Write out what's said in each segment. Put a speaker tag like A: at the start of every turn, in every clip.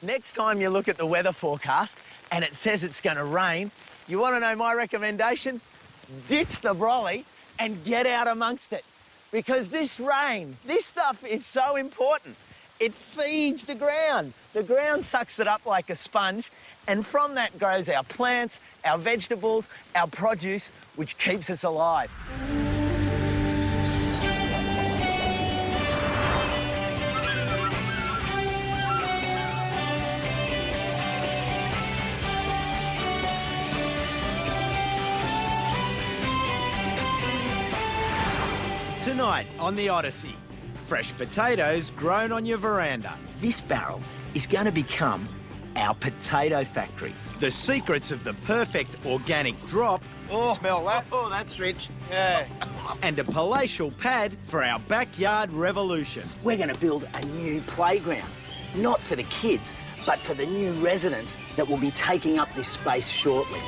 A: Next time you look at the weather forecast and it says it's going to rain, you want to know my recommendation? Ditch the brolly and get out amongst it. Because this rain, this stuff is so important. It feeds the ground. The ground sucks it up like a sponge, and from that grows our plants, our vegetables, our produce, which keeps us alive. Tonight on the Odyssey, fresh potatoes grown on your veranda. This barrel is going to become our potato factory. The secrets of the perfect organic drop.
B: Oh, smell that? Oh, that's rich. Yeah.
A: And a palatial pad for our backyard revolution. We're going to build a new playground, not for the kids, but for the new residents that will be taking up this space shortly.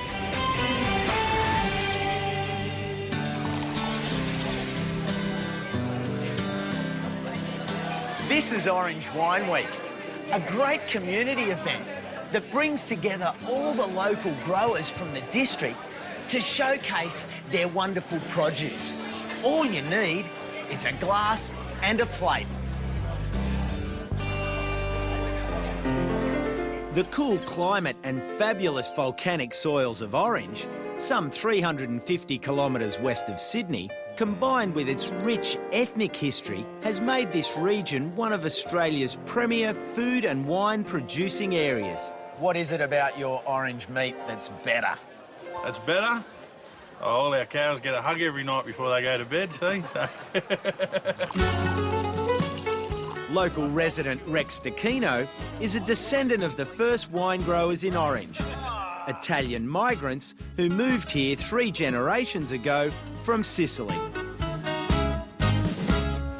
A: This is Orange Wine Week, a great community event that brings together all the local growers from the district to showcase their wonderful produce. All you need is a glass and a plate. The cool climate and fabulous volcanic soils of Orange, some 350 kilometres west of Sydney, combined with its rich ethnic history, has made this region one of Australia's premier food and wine producing areas. What is it about your orange meat that's better?
C: That's better? Oh, all our cows get a hug every night before they go to bed, see? So.
A: Local resident Rex Stacchino is a descendant of the first wine growers in Orange, Italian migrants who moved here 3 generations ago from Sicily.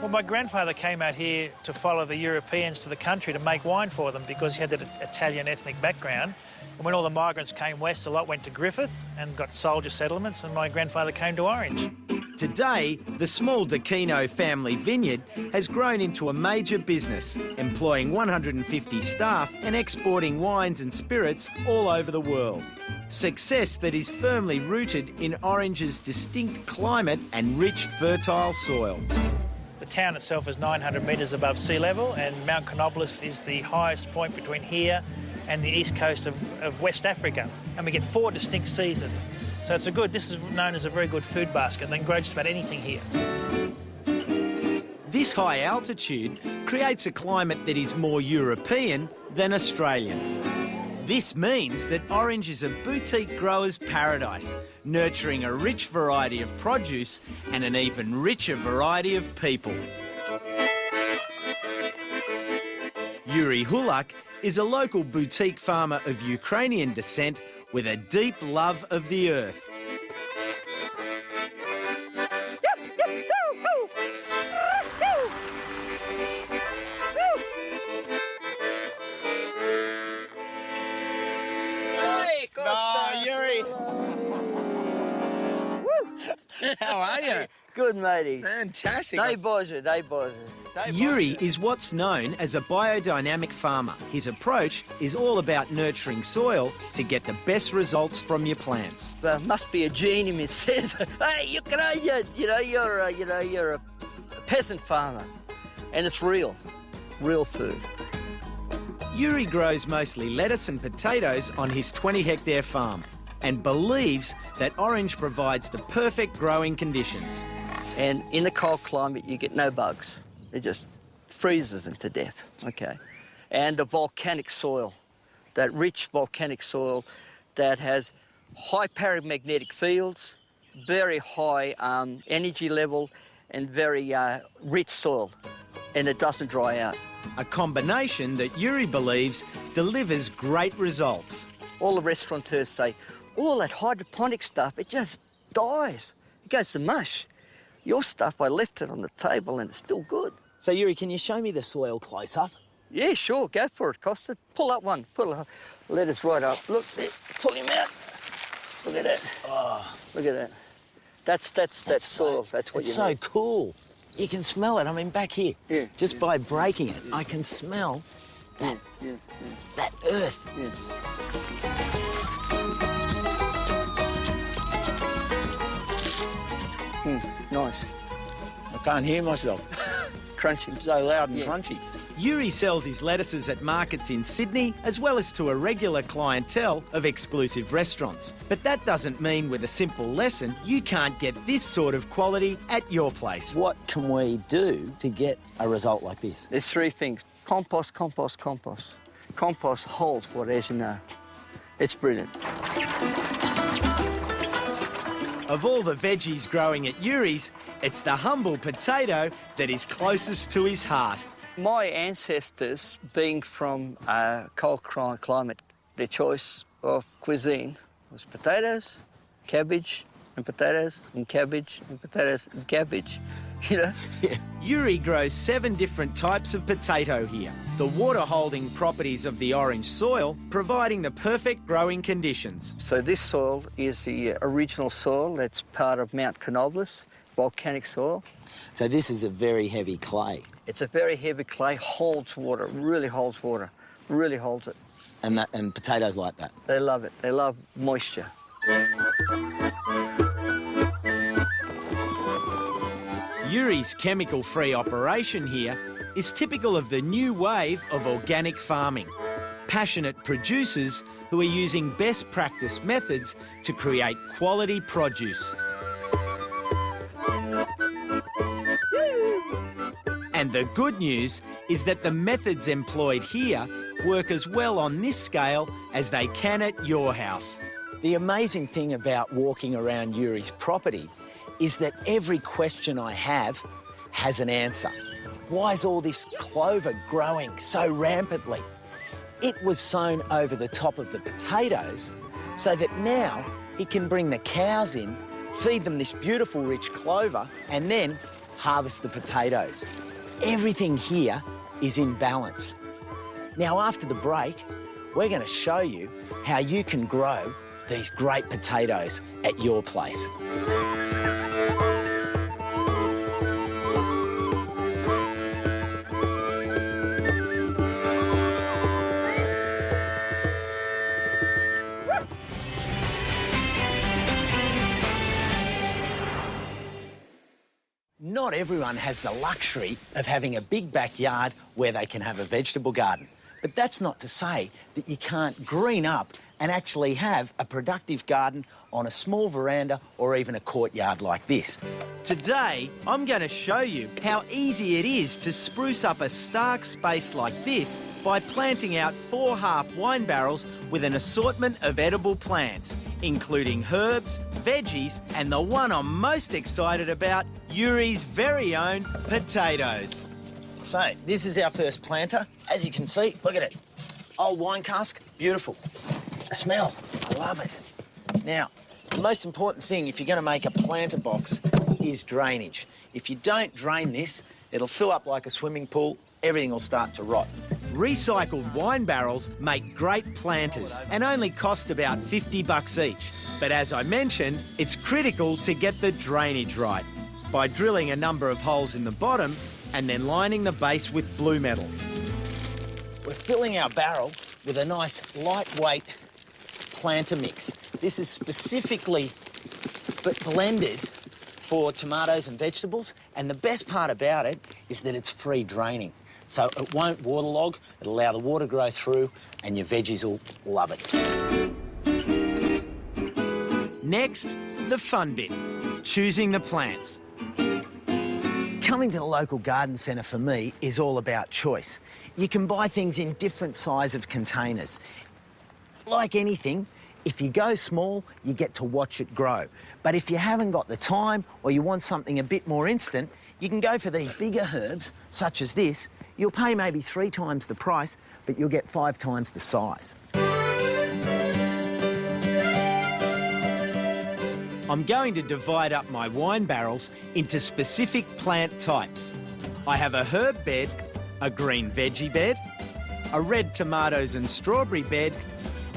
D: Well, my grandfather came out here to follow the Europeans to the country to make wine for them because he had that Italian ethnic background. And when all the migrants came west, a lot went to Griffith and got soldier settlements, and my grandfather came to Orange.
A: Today, the small D'Aquino family vineyard has grown into a major business, employing 150 staff and exporting wines and spirits all over the world. Success that is firmly rooted in Orange's distinct climate and rich, fertile soil.
D: The town itself is 900 metres above sea level, and Mount Canopolis is the highest point between here and the east coast of West Africa. And we get 4 distinct seasons. So this is known as a very good food basket, and they can grow just about anything here.
A: This high altitude creates a climate that is more European than Australian. This means that Orange is a boutique grower's paradise, nurturing a rich variety of produce and an even richer variety of people. Yuri Hulak is a local boutique farmer of Ukrainian descent with a deep love of the earth.
B: Hey, Costa!
A: Yuri! How are you?
B: Good, matey.
A: Fantastic.
B: Day bozzer, day bozzer.
A: Yuri is what's known as a biodynamic farmer. His approach is all about nurturing soil to get the best results from your plants.
B: There must be a gene in me that says, hey, you're a peasant farmer. And it's real food.
A: Yuri grows mostly lettuce and potatoes on his 20-hectare farm and believes that Orange provides the perfect growing conditions.
B: And in the cold climate, you get no bugs. It just freezes them to death, okay? And the volcanic soil, that rich volcanic soil that has high paramagnetic fields, very high energy level, and very rich soil, and it doesn't dry out.
A: A combination that Yuri believes delivers great results.
B: All the restaurateurs say, all that hydroponic stuff, it just dies. It goes to mush. Your stuff, I left it on the table and it's still good.
A: So, Yuri, can you show me the soil close up?
B: Yeah, sure, go for it, Costa. Pull up one, pull up. Let us right up. Look, there, pull him out. Look at that.
A: Oh,
B: look at that. That's soil, that's what you need.
A: It's so cool. You can smell it. I mean, back here,
B: yeah.
A: just by breaking it, I can smell
B: Yeah, yeah,
A: That earth.
B: yeah. Nice.
A: I can't hear myself.
B: Crunchy.
A: So loud and
B: Yeah.
A: crunchy. Yuri sells his lettuces at markets in Sydney as well as to a regular clientele of exclusive restaurants. But that doesn't mean with a simple lesson you can't get this sort of quality at your place.
E: What can we do to get a result like this?
B: There's three things. Compost, compost, compost. Compost holds water, as you know. It's brilliant.
A: Of all the veggies growing at Yuri's, it's the humble potato that is closest to his heart.
B: My ancestors, being from a cold climate, their choice of cuisine was potatoes, cabbage, and potatoes, and cabbage, and potatoes, and cabbage. You know?
A: Yuri grows 7 different types of potato here. The water-holding properties of the orange soil providing the perfect growing conditions.
B: So this soil is the original soil that's part of Mount Canobolas, volcanic soil.
E: So this is a very heavy clay.
B: It's a very heavy clay, holds water, really holds water, really holds it.
E: And potatoes like that.
B: They love it. They love moisture.
A: Yuri's chemical-free operation here is typical of the new wave of organic farming. Passionate producers who are using best practice methods to create quality produce. And the good news is that the methods employed here work as well on this scale as they can at your house. The amazing thing about walking around Yuri's property is that every question I have has an answer. Why is all this clover growing so rampantly? It was sown over the top of the potatoes so that now it can bring the cows in, feed them this beautiful rich clover, and then harvest the potatoes. Everything here is in balance. Now, after the break, we're going to show you how you can grow these great potatoes at your place. Not everyone has the luxury of having a big backyard where they can have a vegetable garden. But that's not to say that you can't green up and actually have a productive garden on a small veranda or even a courtyard like this. Today, I'm going to show you how easy it is to spruce up a stark space like this by planting out 4 half wine barrels with an assortment of edible plants, including herbs, veggies, and the one I'm most excited about, Yuri's very own potatoes. So, this is our first planter. As you can see, look at it. Old wine cask, beautiful. The smell, I love it. Now, the most important thing if you're going to make a planter box is drainage. If you don't drain this, it'll fill up like a swimming pool, everything will start to rot. Recycled wine barrels make great planters and only cost about $50 each. But as I mentioned, it's critical to get the drainage right by drilling a number of holes in the bottom and then lining the base with blue metal. We're filling our barrel with a nice lightweight planter mix. This is specifically blended for tomatoes and vegetables, and the best part about it is that it's free draining. So it won't waterlog, it'll allow the water to grow through, and your veggies will love it. Next, the fun bit, choosing the plants. Coming to the local garden centre for me is all about choice. You can buy things in different size of containers. Like anything, if you go small, you get to watch it grow. But if you haven't got the time or you want something a bit more instant, you can go for these bigger herbs, such as this. You'll pay maybe 3 times the price, but you'll get 5 times the size. I'm going to divide up my wine barrels into specific plant types. I have a herb bed, a green veggie bed, a red tomatoes and strawberry bed,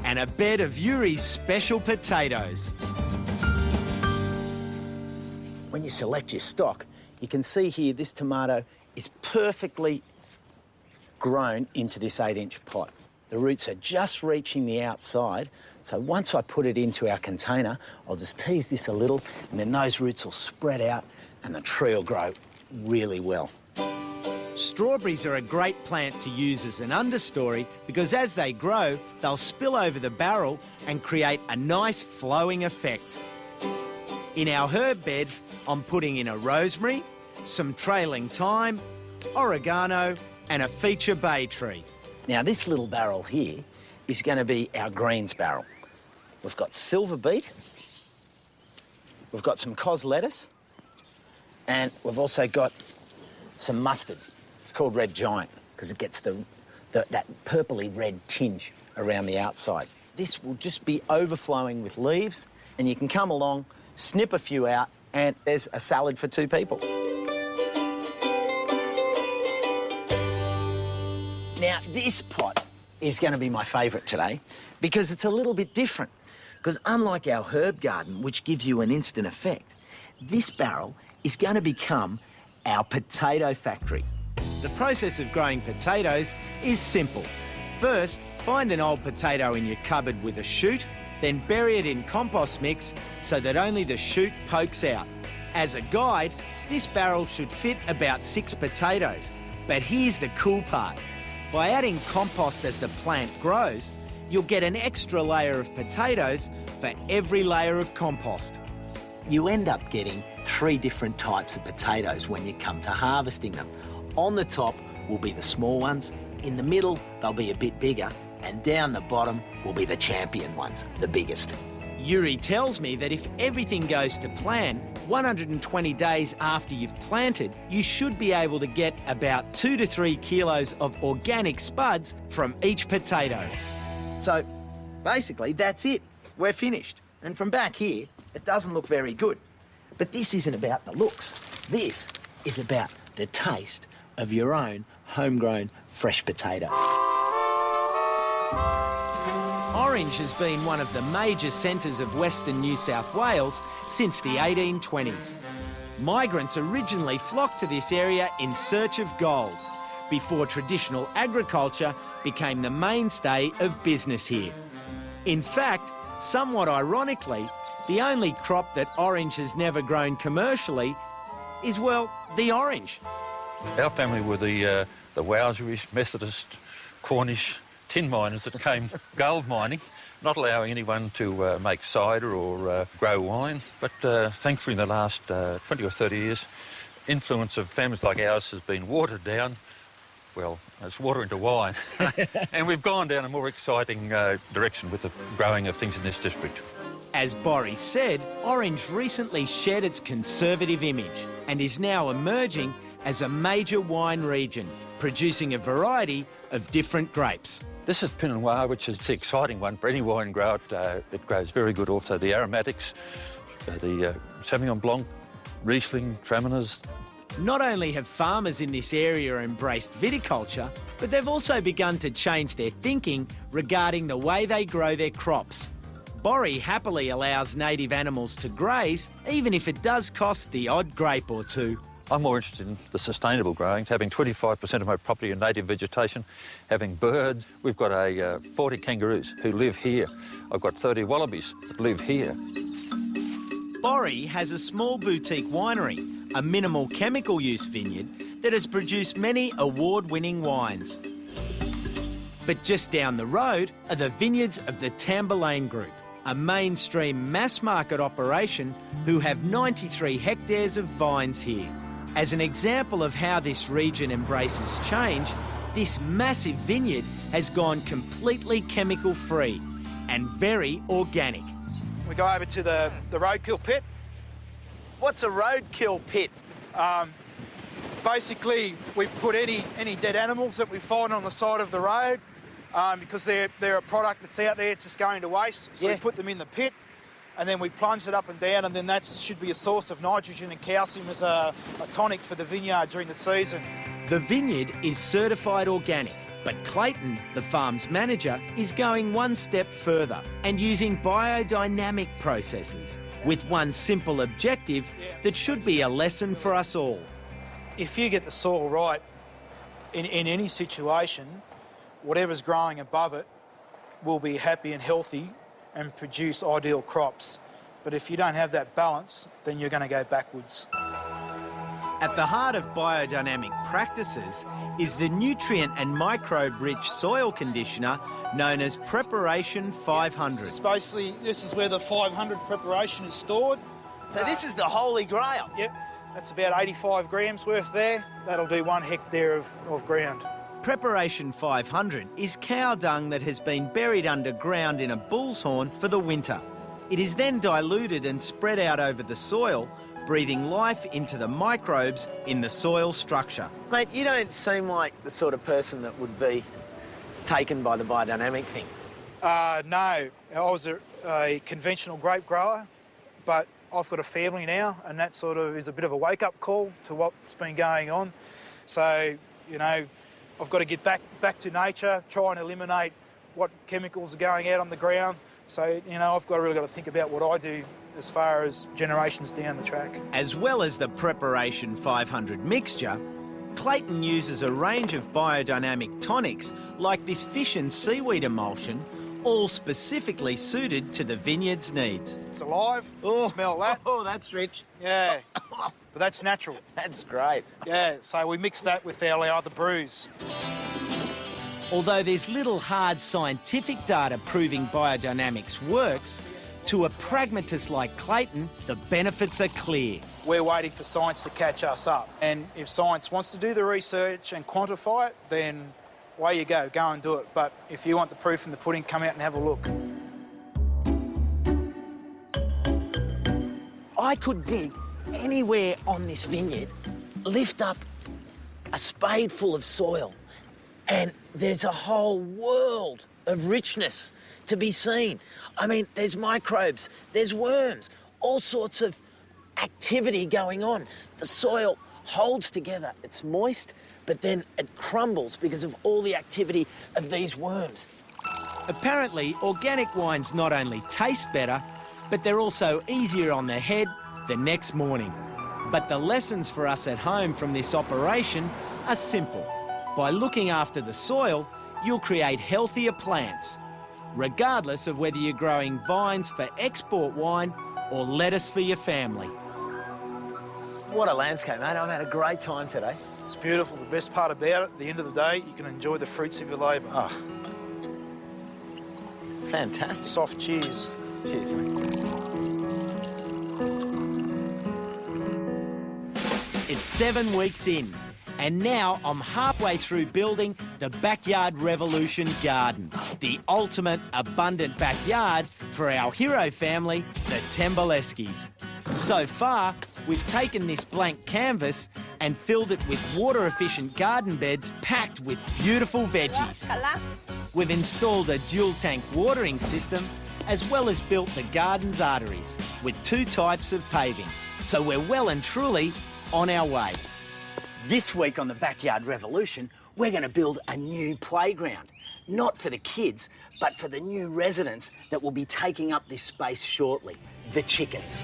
A: and a bed of Yuri's special potatoes. When you select your stock, you can see here this tomato is perfectly
E: grown into this 8-inch pot. The roots are just reaching the outside, so once I put it into our container, I'll just tease this a little, and then those roots will spread out and the tree will grow really well.
A: Strawberries are a great plant to use as an understory because as they grow, they'll spill over the barrel and create a nice flowing effect. In our herb bed, I'm putting in a rosemary, some trailing thyme, oregano and a feature bay tree.
E: Now, this little barrel here is going to be our greens barrel. We've got silver beet, we've got some cos lettuce, and we've also got some mustard. It's called red giant because it gets that purpley red tinge around the outside. This will just be overflowing with leaves, and you can come along, snip a few out, and there's a salad for 2 people. Now, this pot is going to be my favourite today because it's a little bit different. Because unlike our herb garden, which gives you an instant effect, this barrel is going to become our potato factory. The process of growing potatoes is simple. First, find an old potato in your cupboard with a shoot, then bury it in compost mix so that only the shoot pokes out. As a guide, this barrel should fit about 6 potatoes. But here's the cool part. By adding compost as the plant grows, you'll get an extra layer of potatoes for every layer of compost. You end up getting 3 different types of potatoes when you come to harvesting them. On the top will be the small ones, in the middle they'll be a bit bigger, and down the bottom will be the champion ones, the biggest.
A: Yuri tells me that if everything goes to plan, 120 days after you've planted, you should be able to get about 2 to 3 kilos of organic spuds from each potato.
E: So basically that's it. We're finished. And from back here, it doesn't look very good. But this isn't about the looks. This is about the taste of your own homegrown fresh potatoes.
A: Orange has been one of the major centres of Western New South Wales since the 1820s. Migrants originally flocked to this area in search of gold, before traditional agriculture became the mainstay of business here. In fact, somewhat ironically, the only crop that Orange has never grown commercially is, well, the orange.
C: Our family were the Wowserish, Methodist, Cornish tin miners that came gold mining, not allowing anyone to make cider or grow wine. But thankfully in the last 20 or 30 years, influence of families like ours has been watered down. Well, it's water into wine. And we've gone down a more exciting direction with the growing of things in this district.
A: As Boris said, Orange recently shed its conservative image and is now emerging as a major wine region, producing a variety of different grapes.
C: This is Pinot Noir, which is the exciting one for any wine grower. It grows very good also. The aromatics, the Sauvignon Blanc, Riesling, Traminers.
A: Not only have farmers in this area embraced viticulture, but they've also begun to change their thinking regarding the way they grow their crops. Borrie happily allows native animals to graze, even if it does cost the odd grape or 2.
C: I'm more interested in the sustainable growing, having 25% of my property in native vegetation, having birds. We've got 40 kangaroos who live here. I've got 30 wallabies that live here.
A: Borrie has a small boutique winery, a minimal chemical use vineyard that has produced many award-winning wines. But just down the road are the vineyards of the Tamburlaine Group, a mainstream mass-market operation who have 93 hectares of vines here. As an example of how this region embraces change, this massive vineyard has gone completely chemical-free and very organic.
F: We go over to the roadkill pit.
A: What's a roadkill pit?
F: Basically, we put any dead animals that we find on the side of the road because they're a product that's out there, it's just going to waste. So we put them in the pit and then we plunge it up and down, and then that should be a source of nitrogen and calcium as a tonic for the vineyard during the season.
A: The vineyard is certified organic, but Clayton, the farm's manager, is going one step further and using biodynamic processes with one simple objective that should be a lesson for us all.
F: If you get the soil right, in any situation, whatever's growing above it will be happy and healthy and produce ideal crops. But if you don't have that balance, then you're going to go backwards.
E: At the heart of biodynamic practices is the nutrient and microbe-rich soil conditioner known as Preparation 500.
F: It's basically, this is where the 500 preparation is stored.
A: So this is the holy grail.
F: Yep, that's about 85 grams worth there. That'll do 1 hectare of ground.
E: Preparation 500 is cow dung that has been buried underground in a bull's horn for the winter. It is then diluted and spread out over the soil, breathing life into the microbes in the soil structure.
A: Mate, you don't seem like the sort of person that would be taken by the biodynamic thing.
F: No, I was a conventional grape grower, but I've got a family now, and that sort of is a bit of a wake-up call to what's been going on. So, you know, I've got to get back to nature, try and eliminate what chemicals are going out on the ground. So, you know, I've really got to think about what I do as far as generations down the track.
E: As well as the Preparation 500 mixture, Clayton uses a range of biodynamic tonics like this fish and seaweed emulsion, all specifically suited to the vineyard's needs.
F: It's alive. Smell that.
A: Oh, that's rich.
F: Yeah, but that's natural.
A: That's great.
F: Yeah, so we mix that with our other brews.
E: Although there's little hard scientific data proving biodynamics works, to a pragmatist like Clayton, the benefits are clear.
F: We're waiting for science to catch us up. And if science wants to do the research and quantify it, then away you go and do it. But if you want the proof in the pudding, come out and have a look.
A: I could dig anywhere on this vineyard, lift up a spade full of soil, and there's a whole world of richness to be seen. I mean, there's microbes, there's worms, all sorts of activity going on. The soil holds together. It's moist, but then it crumbles because of all the activity of these worms.
E: Apparently, organic wines not only taste better, but they're also easier on the head the next morning. But the lessons for us at home from this operation are simple. By looking after the soil, you'll create healthier plants, regardless of whether you're growing vines for export wine or lettuce for your family.
A: What a landscape, mate. I've had a great time today.
F: It's beautiful. The best part about it, at the end of the day, you can enjoy the fruits of your labour.
A: Oh, fantastic.
F: Soft cheers.
A: Cheers, mate.
E: It's 7 weeks in, and now I'm halfway through building the Backyard Revolution garden, the ultimate abundant backyard for our hero family, the Tembaleskis. So far, we've taken this blank canvas and filled it with water-efficient garden beds packed with beautiful veggies. We've installed a dual-tank watering system, as well as built the garden's arteries with 2 types of paving. So we're well and truly on our way.
A: This week on the Backyard Revolution, we're going to build a new playground. Not for the kids, but for the new residents that will be taking up this space shortly, the chickens.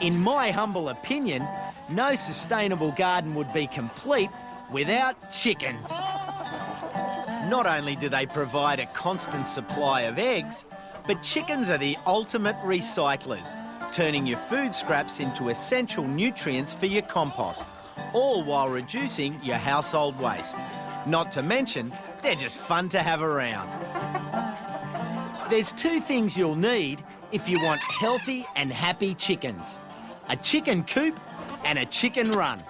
E: In my humble opinion, no sustainable garden would be complete without chickens. Not only do they provide a constant supply of eggs, but chickens are the ultimate recyclers, turning your food scraps into essential nutrients for your compost, all while reducing your household waste. Not to mention, they're just fun to have around. There's 2 things you'll need if you want healthy and happy chickens: a chicken coop and a chicken run.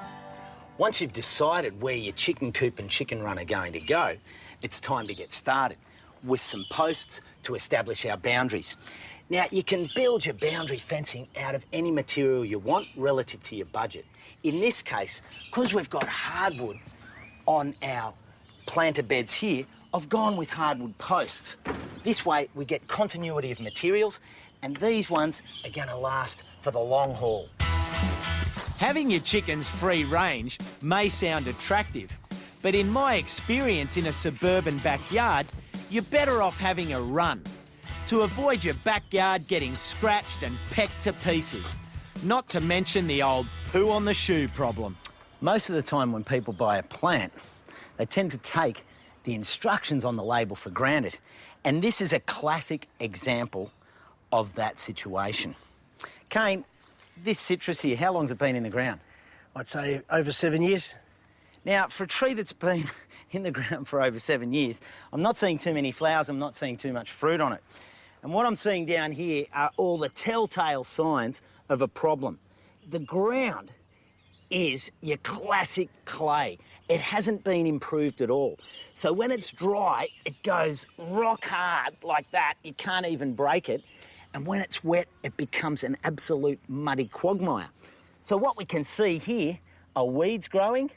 A: Once you've decided where your chicken coop and chicken run are going to go, it's time to get started with some posts to establish our boundaries. Now, you can build your boundary fencing out of any material you want relative to your budget. In this case, because we've got hardwood on our planter beds here, I've gone with hardwood posts. This way, we get continuity of materials, and these ones are going to last for the long haul.
E: Having your chickens free range may sound attractive, but in my experience in a suburban backyard, you're better off having a run. to avoid your backyard getting scratched and pecked to pieces. Not to mention the old poo on the shoe problem. Most of the time when people buy a plant, they tend to take the instructions on the label for granted. And this is a classic example of that situation. Kane, this citrus here, how long's it been in the ground?
G: I'd say over 7 years.
E: Now, for a tree that's been in the ground for over 7 years, I'm not seeing too many flowers, I'm not seeing too much fruit on it. And what I'm seeing down here are all the telltale signs of a problem. The ground is your classic clay. It hasn't been improved at all. So when it's dry, it goes rock hard like that. You can't even break it. And when it's wet, it becomes an absolute muddy quagmire. So what we can see here are weeds growing.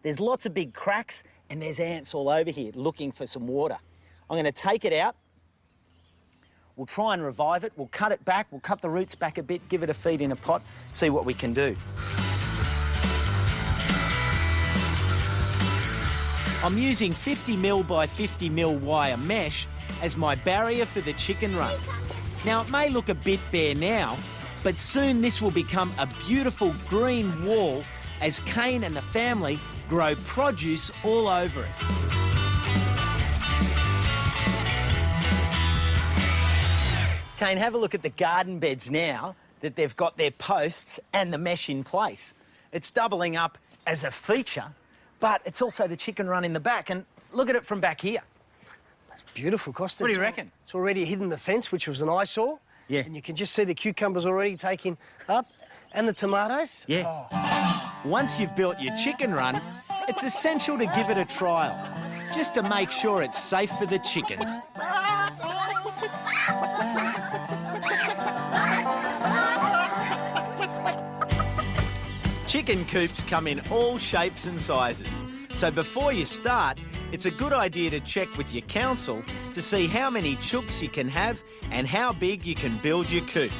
E: There's lots of big cracks and there's ants all over here looking for some water. I'm going to take it out. We'll try and revive it. We'll cut it back. We'll cut the roots back a bit, give it a feed in a pot, see what we can do. I'm using 50mm by 50mm wire mesh as my barrier for the chicken run. Now, it may look a bit bare now, but soon this will become a beautiful green wall as Kane and the family grow produce all over it. Kane, have a look at the garden beds now that they've got their posts and the mesh in place. It's doubling up as a feature, but it's also the chicken run in the back. And look at it from back here.
G: That's beautiful, Costa.
E: What do you reckon?
G: It's already hidden the fence, which was an eyesore.
E: Yeah.
G: And you can just see the cucumbers already taking up, and the tomatoes.
E: Yeah.
G: Oh.
E: Once you've built your chicken run, it's essential to give it a trial, just to make sure it's safe for the chickens. Chicken coops come in all shapes and sizes, so before you start, it's a good idea to check with your council to see how many chooks you can have and how big you can build your coop.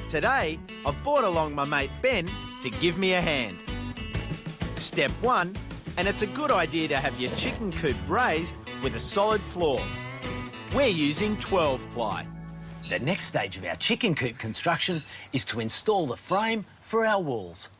E: Today, I've brought along my mate Ben to give me a hand. Step 1, and it's a good idea to have your chicken coop raised with a solid floor. We're using 12-ply. The next stage of our chicken coop construction is to install the frame for our walls.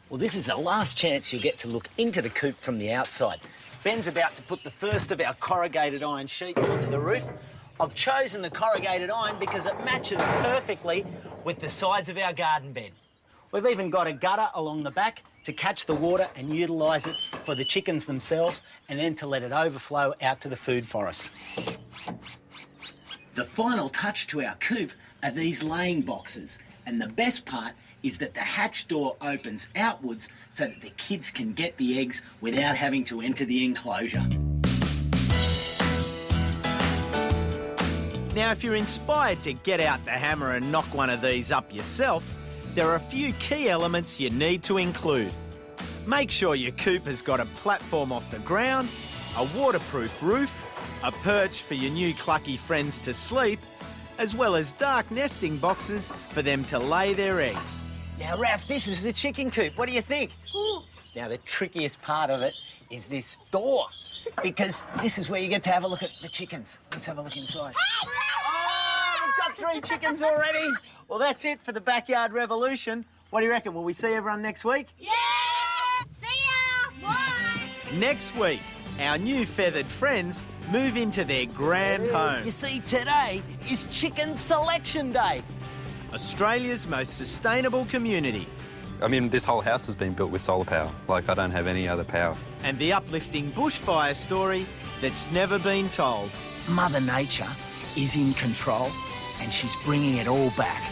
E: Well, this is the last chance you'll get to look into the coop from the outside. Ben's about to put the first of our corrugated iron sheets onto the roof. I've chosen the corrugated iron because it matches perfectly with the sides of our garden bed. We've even got a gutter along the back to catch the water and utilise it for the chickens themselves and then to let it overflow out to the food forest. The final touch to our coop are these laying boxes, and the best part is that the hatch door opens outwards so that the kids can get the eggs without having to enter the enclosure. Now, if you're inspired to get out the hammer and knock one of these up yourself, there are a few key elements you need to include. Make sure your coop has got a platform off the ground, a waterproof roof, a perch for your new clucky friends to sleep, as well as dark nesting boxes for them to lay their eggs. Now, Raph, this is the chicken coop. What do you think? Ooh. Now, the trickiest part of it is this door, because this is where you get to have a look at the chickens. Let's have a look inside. Hey, oh, we've got 3 chickens already. Well, that's it for the Backyard Revolution. What do you reckon? Will we see everyone next week?
H: Yeah! See ya! Bye!
E: Next week, our new feathered friends move into their grand home. You see, today is Chicken Selection Day, Australia's most sustainable community.
I: I mean, this whole house has been built with solar power. Like, I don't have any other power.
E: And the uplifting bushfire story that's never been told. Mother Nature is in control and she's bringing it all back.